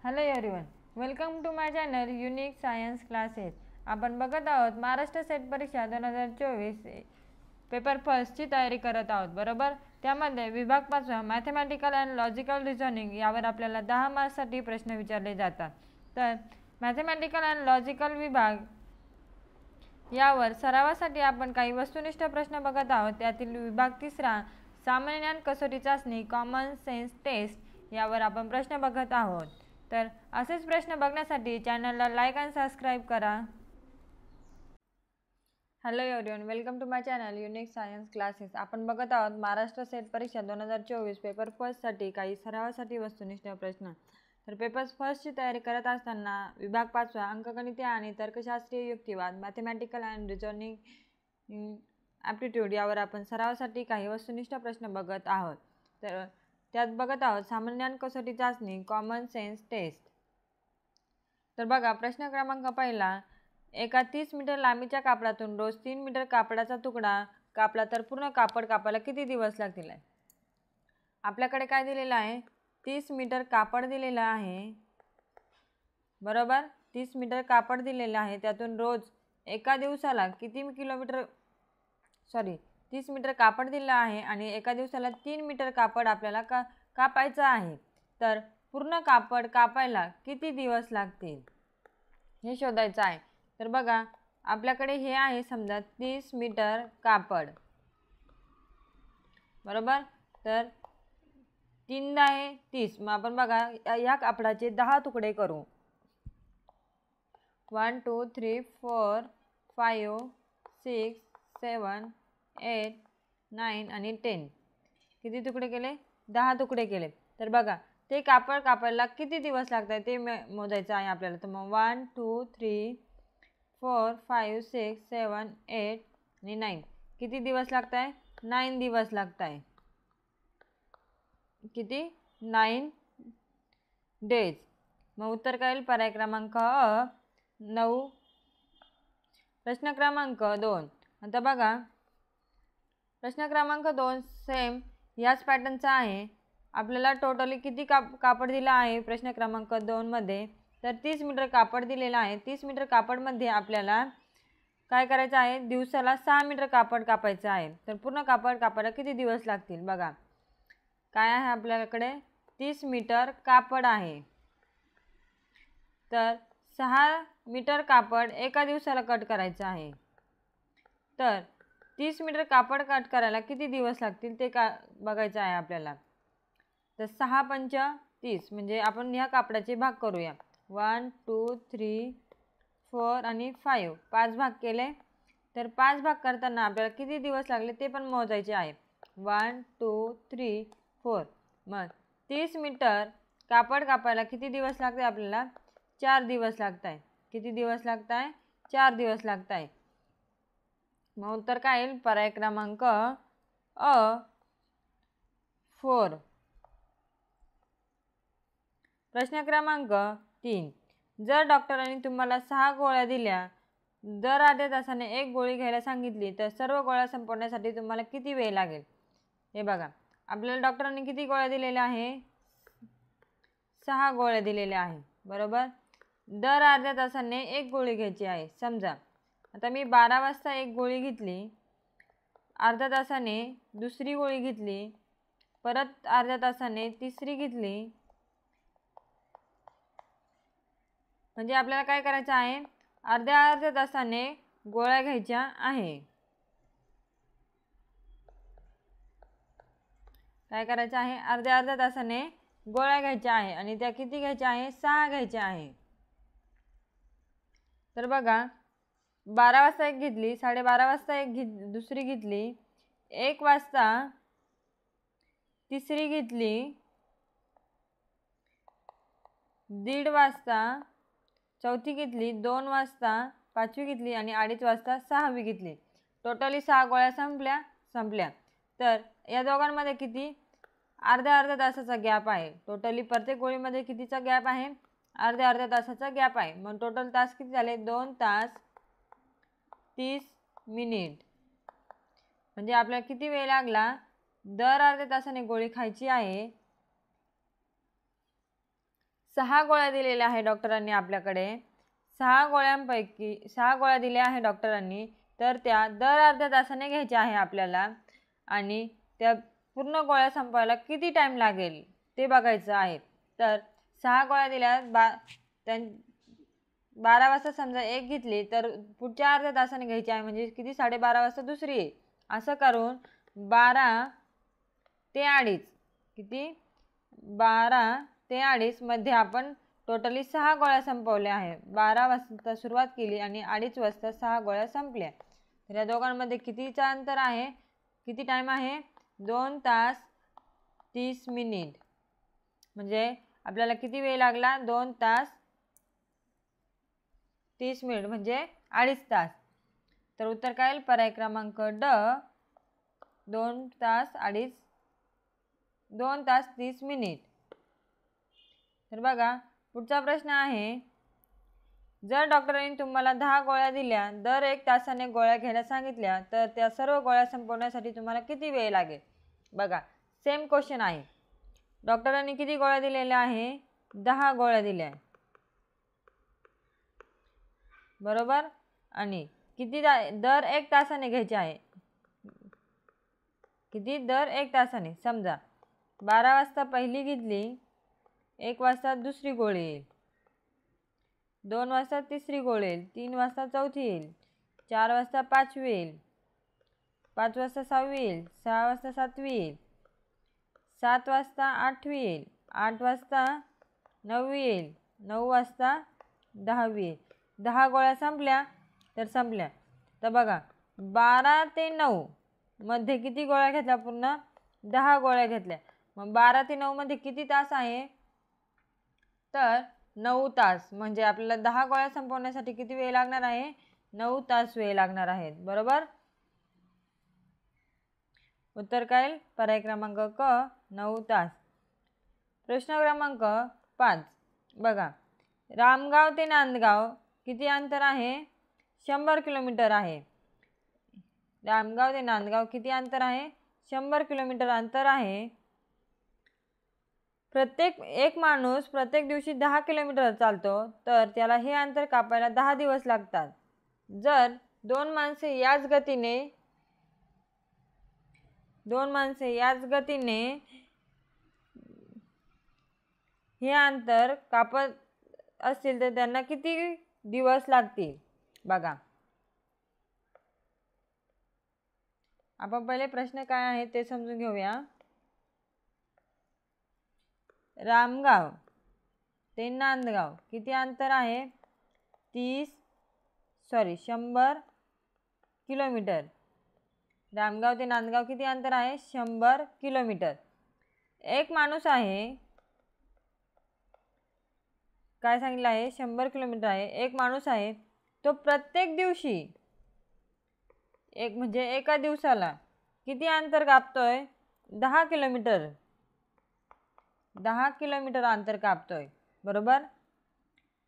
Hello everyone, welcome to my channel unique science classes. आपण बघत आहोत महाराष्ट्र सेट परीक्षा 2024 पेपर फर्स्टची तयारी करत आहोत, बरोबर. त्यामध्ये विभाग 5 मॅथमॅटिकल अँड लॉजिकल रिझनिंग यावर आपल्याला 10 मार्क्ससाठी प्रश्न विचारले जातात. तर मॅथमॅटिकल अँड लॉजिकल विभाग यावर सरावासाठी आपण काही वस्तुनिष्ठ प्रश्न बघत आहोत. त्यातील विभाग 3 सामान्य ज्ञान कसोटी चाचणी कॉमन सेन्स टेस्ट यावर आपण प्रश्न बघत आहोत. तर असेच प्रश्न बघण्यासाठी चॅनलला लाईक आणि सबस्क्राईब करा. Hello everyone, welcome to my channel unique science classes. आपण बघत आहोत महाराष्ट्र सेट परीक्षा 2024 पेपर फर्स्टसाठी काही सरावासाठी वस्तुनिष्ठ प्रश्न. तर पेपर फर्स्टची तयारी करत असताना विभाग 5 अंकगणित आणि तर्कशास्त्रीय युक्तिवाद मॅथमॅटिकल अँड रिझनिंग ॲप्टिट्यूड यावर आपण सरावासाठी काही वस्तुनिष्ठ प्रश्न बघत आहोत. तर त्यात बघत आहोत सामान्य ज्ञान कसोटी चाचणी कॉमन सेन्स टेस्ट. तर बघा, प्रश्न क्रमांक पहिला. एका 30 मीटर लांबीच्या कापडातून रोज 3 मीटर कापडाचा तुकडा कापला तर पूर्ण कापड कापायला किती दिवस लागतील? आपल्याकडे काय दिलेलं आहे? 30 मीटर कापड दिलेलं आहे, बरोबर. 30 मीटर कापड दिलेलं आहे. त्यातून रोज एका दिवसाला किती 30 मीटर कापड दिलं आहे आणि एका दिवसाला 3 मीटर कापड आपल्याला कापायचं आहे. तर पूर्ण कापड कापायला किती दिवस लागतील हे शोधायचं आहे. तर बघा, आपल्याकडे हे आहे समजा 30 मीटर कापड, बरोबर. तर 3 आहे 30. मग आपण बघा या कापडाचे 10 तुकडे करू. 1 2 3 4 5 6 7 8 9 आणि 10. किती तुकडे केले? 10 तुकडे केले. तर बघा, ते कापड कापायला किती दिवस लागतात ते मोजायचं आहे आपल्याला. तर मग 1 2 3 4 5 6 7 8 आणि 9. किती दिवस लागत आहे? 9 दिवस लागत आहे. किती? 9 डेज. मग उत्तर काय येईल? पर्याय क्रमांक 9. प्रश्न क्रमांक 2. आता बघा, प्रश्न क्रमांक 2 सेम याच पॅटर्नचा आहे. आपल्याला टोटली किती कापड दिला आहे प्रश्न क्रमांक 2 मध्ये? तर 30 मीटर कापड दिलेला आहे. 30 मीटर कापडमध्ये आपल्याला काय करायचं आहे? दिवसाला 6 मीटर कापड कापायचं आहे. तर पूर्ण कापड कापायला किती दिवस लागतील? बघा, काय आहे आपल्याकडे? 30 मीटर कापड आहे. तर 6 मीटर कापड एका दिवसाला कट करायचं आहे. तर 30 मीटर कापड कट करायला किती दिवस लागतील ते बघायचं आहे आपल्याला. तर 6 पंच 30. म्हणजे आपण ह्या कापडाचे भाग करूया. 1 2 3 4 आणि 5. 5 भाग केले. तर 5 भाग करताना आपल्याला किती दिवस लागले ते पण मोजायचे आहे. 1 2 3 4. मग 30 मीटर कापड कापायला किती दिवस लागते आपल्याला? 4 दिवस लागत आहे. किती दिवस लागत आहे? 4 दिवस लागत आहे. मग उत्तर काय येईल? पर्याय क्रमांक 4. प्रश्न क्रमांक 3. जर डॉक्टरांनी तुम्हाला 6 गोळ्या दिल्या, दर अर्ध्या तासाने 1 गोळी घ्यायला सांगितली, तर सर्व गोळ्या संपवण्यासाठी तुम्हाला किती वेळ लागेल? हे बघा, आपल्याला डॉक्टरांनी किती गोळ्या दिलेल्या आहे? 6 गोळ्या दिलेल्या आहे, बरोबर. दर अर्ध्या तासाने 1 गोळी घ्यायची आहे. समजा आता मी 12 वाजता 1 गोळी घेतली, अर्ध्या तासाने दुसरी गोळी घेतली, परत अर्ध्या तासाने तिसरी घेतली. म्हणजे आपल्याला काय करायचं आहे? अर्ध्या तासाने गोळ्या घ्यायच्या आहे. काय करायचं आहे? अर्ध्या तासाने गोळ्या घ्यायच्या आहे. आणि त्या किती घ्यायच्या आहे? 6 घ्यायच्या आहे. तर बघा, 12 वाजता एक घेतली, 12:30 वाजता एक दुसरी घेतली, 1 वाजता तिसरी घेतली, 1:30 वाजता चौथी घेतली, 2 वाजता पाचवी घेतली आणि 2:30 वाजता 6वी घेतली. टोटली 6 गोळ्या संपल्या. तर या दोघांमध्ये किती? अर्ध्या तासाचा गॅप आहे. टोटली प्रत्येक गोळीमध्ये कितीचा गॅप आहे? अर्ध्या तासाचा गॅप आहे. मग टोटल तास किती झाले? 2 तास 30 मिनिट. म्हणजे आपल्याला किती वेळ लागला? दर अर्ध्या तासाने गोळी खायची आहे, 6 गोळ्या दिलेल्या आहे डॉक्टरांनी आपल्याकडे. 6 गोळ्यांपैकी 6 गोळ्या दिल्या आहे डॉक्टरांनी, तर त्या दर अर्ध्या तासाने घ्यायच्या आहे आपल्याला आणि त्या पूर्ण गोळ्या संपवायला किती टाईम लागेल ते बघायचं आहे. तर 6 गोळ्या दिल्या 12 वाजता समजा एक घेतली तर पुढच्या अर्ध्या तासाने घ्यायची आहे, म्हणजे किती 12:30 वाजता दुसरी आहे. असं करून 12 ते 2:30 किती 12 ते 2:30 मध्ये आपण टोटली 6 गोळ्या संपवल्या आहे. 12 वाजता सुरुवात केली आणि 2:30 वाजता 6 गोळ्या संपल्या. तर या दोघांमध्ये कितीचा अंतर आहे, किती टाईम आहे, 2 तास 30 मिनिट. म्हणजे आपल्याला किती वेळ लागला, 2 तास 30 मिनिट म्हणजे 2.5 तास. तर उत्तर काय येईल, पर्याय क्रमांक ड 2 तास 30 मिनिट. तर बघा पुढचा प्रश्न आहे, जर डॉक्टरांनी तुम्हाला 10 गोळ्या दिल्या, दर 1 तासाने गोळ्या घ्यायला सांगितल्या, तर त्या सर्व गोळ्या संपवण्यासाठी तुम्हाला किती वेळ लागेल. बघा सेम क्वेश्चन आहे. डॉक्टरांनी किती गोळ्या दिलेल्या आहे, 10 गोळ्या दिल्या आहे बरोबर, आणि किती दर 1 तासाने घ्यायचे आहे, किती दर 1 तासाने. समजा 12 वाजता पहिली घेतली, 1 वाजता दुसरी गोळी येईल, 2 वाजता तिसरी गोळी येईल, 3 वाजता चौथी येईल, 4 वाजता पाचवी येईल, 5 वाजता सहावी येईल, 6 वाजता सातवी येईल, 7 वाजता आठवी येईल, 8 वाजता नववी येईल, 9 वाजता 10वी येईल. 10 गोळ्या संपल्या तर संपल्या. तर बघा 12 ते 9 मध्ये किती गोळ्या घेतल्या, पूर्ण 10 गोळ्या घेतल्या. मग 12 ते 9 मध्ये किती तास आहे, तर 9 तास. म्हणजे आपल्याला 10 गोळ्या संपवण्यासाठी किती वेळ लागणार आहे, 9 तास वेळ लागणार आहे बरोबर. उत्तर काय येईल, पर्याय क्रमांक क 9 तास. प्रश्न क्रमांक 5 बघा, रामगाव ते नांदगाव किती अंतर आहे, 100 किलोमीटर आहे. रामगाव ते नांदगाव किती अंतर आहे, 100 किलोमीटर अंतर आहे. एक माणूस प्रत्येक दिवशी 10 किलोमीटर चालतो, तर त्याला हे अंतर कापायला 10 दिवस लागतात. जर दोन माणसे याच गतीने हे अंतर कापत असतील तर त्यांना किती दिवस लागतील. बघा आपण पहिले प्रश्न काय आहे ते समजून घेऊया. रामगाव ते नांदगाव किती अंतर आहे, 100 किलोमीटर. रामगाव ते नांदगाव किती अंतर आहे, 100 किलोमीटर. एक माणूस आहे, काय सांगितलं आहे, 100 किलोमीटर आहे. एक माणूस आहे, तो प्रत्येक दिवशी म्हणजे एका दिवसाला किती अंतर कापतोय, 10 किलोमीटर. 10 किलोमीटर अंतर कापतोय बरोबर.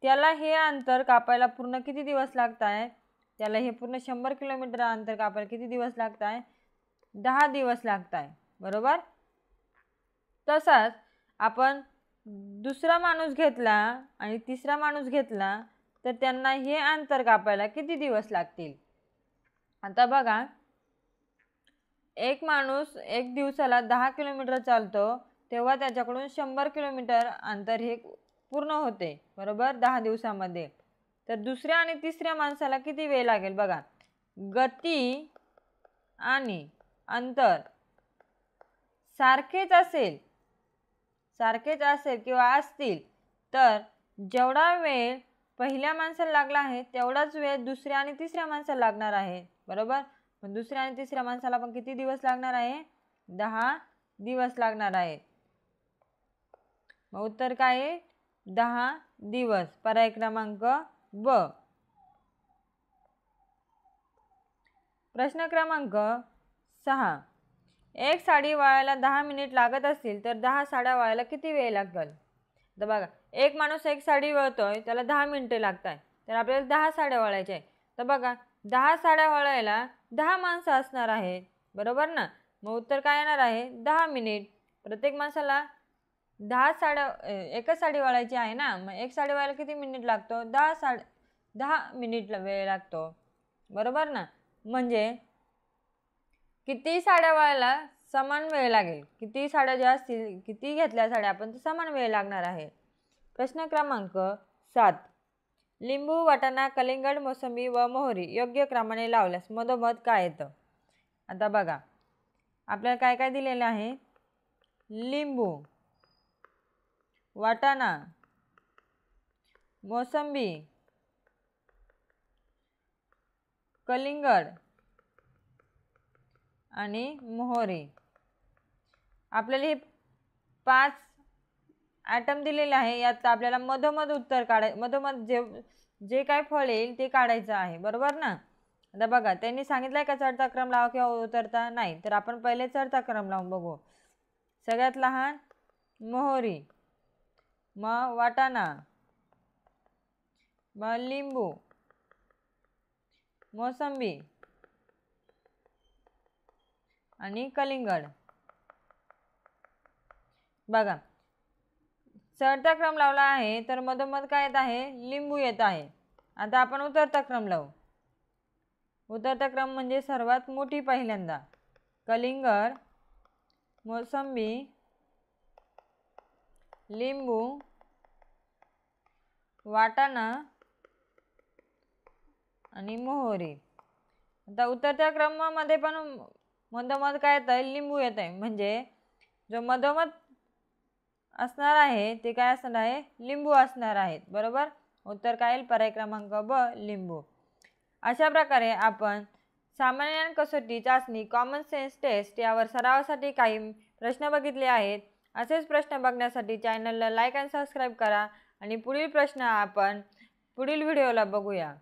त्याला हे अंतर कापायला पूर्ण किती दिवस लागत आहे, त्याला हे पूर्ण 100 किलोमीटर अंतर कापायला किती दिवस लागत आहे, 10 दिवस लागत आहे बरोबर. तसाच आपण दुसरा माणूस घेतला आणि तिसरा माणूस घेतला तर त्यांना हे अंतर कापायला किती दिवस लागतील. आता बघा एक माणूस एक दिवसाला 10 किलोमीटर चालतो, तेव्हा त्याच्याकडून 100 किलोमीटर अंतर हे पूर्ण होते बरोबर 10 दिवसामध्ये. तर दुसऱ्या आणि तिसऱ्या माणसाला किती वेळ लागेल. बघा गती आणि अंतर सारखेच असेल किंवा असतील तर जेवढा वेळ पहिल्या माणसाला लागला आहे तेवढाच वेळ दुसऱ्या आणि तिसऱ्या माणसाला लागणार आहे बरोबर. पण दुसऱ्या आणि तिसऱ्या माणसाला पण किती दिवस लागणार आहे, 10 दिवस लागणार आहे. मग उत्तर काय आहे, 10 दिवस. पर्याय क्रमांक ब. प्रश्न क्रमांक 6, एक साडी वळायला 10 मिनिट लागत असतील तर 10 साड्या वळायला किती वेळ लागेल. तर बघा एक माणूस एक साडी वळतोय, त्याला 10 मिनिटे लागत आहे, तर आपल्याला 10 साड्या वळायच्या आहे. तर बघा 10 साड्या वळायला 10 माणसं असणार आहेत बरोबर ना. मग उत्तर काय येणार आहे, 10 मिनिट. प्रत्येक माणसाला एकच साडी वळायची आहे ना, मग एक साडी वळायला किती मिनिट लागतो? 10 मिनिट वेळ लागतो, बरोबर ना. म्हणजे किती साड्या वळायला समान वेळ लागेल. किती साड्या ज्या असतील, किती घेतल्या साड्या आपण, तर समान वेळ लागणार आहे. प्रश्न क्रमांक 7. लिंबू, वाटाणा, कलिंगड, मोसंबी व मोहरी योग्य क्रमाने लावल्यास मधोमध काय येतं? आता बघा, आपल्याला काय काय दिलेलं आहे? लिंबू, वाटाणा, मोसंबी, कलिंगड आणि मोहरी. आपल्याला हे 5 आयटम दिलेले आहे. यात आपल्याला मधोमध उत्तर मधोमध जे काय फळ येईल ते काढायचं आहे, बरोबर ना. आता बघा, त्यांनी सांगितलंय का चढता क्रम लावा किंवा उतरता? नाही. तर आपण पहिले चढता क्रम लावून बघू. सगळ्यात लहान मोहरी, मग वाटाणा, मग लिंबू, मोसंबी आणि कलिंगड. बघा, चढता क्रम लावला आहे तर मधोमध काय येत आहे? लिंबू येत आहे. आता आपण उतरता क्रम लावू. उतरता क्रम म्हणजे सर्वात मोठी पहिल्यांदा कलिंगड, मोसंबी, लिंबू, वाटाणा आणि मोहरी. आता उतरत्या क्रमामध्ये पण मधोमध काय येत आहे? लिंबू येत आहे. म्हणजे जो मधोमध असणार आहे ते काय असणार आहे? लिंबू असणार आहेत, बरोबर. उत्तर काय येईल? पर्याय क्रमांक ब, लिंबू. अशा प्रकारे आपण सामान्य ज्ञान कसोटी चाचणी कॉमन सेन्स टेस्ट यावर सरावासाठी काही प्रश्न बघितले आहेत. असेच प्रश्न बघण्यासाठी चॅनलला लाईक आणि सबस्क्राईब करा आणि पुढील प्रश्न आपण पुढील व्हिडिओला बघूया.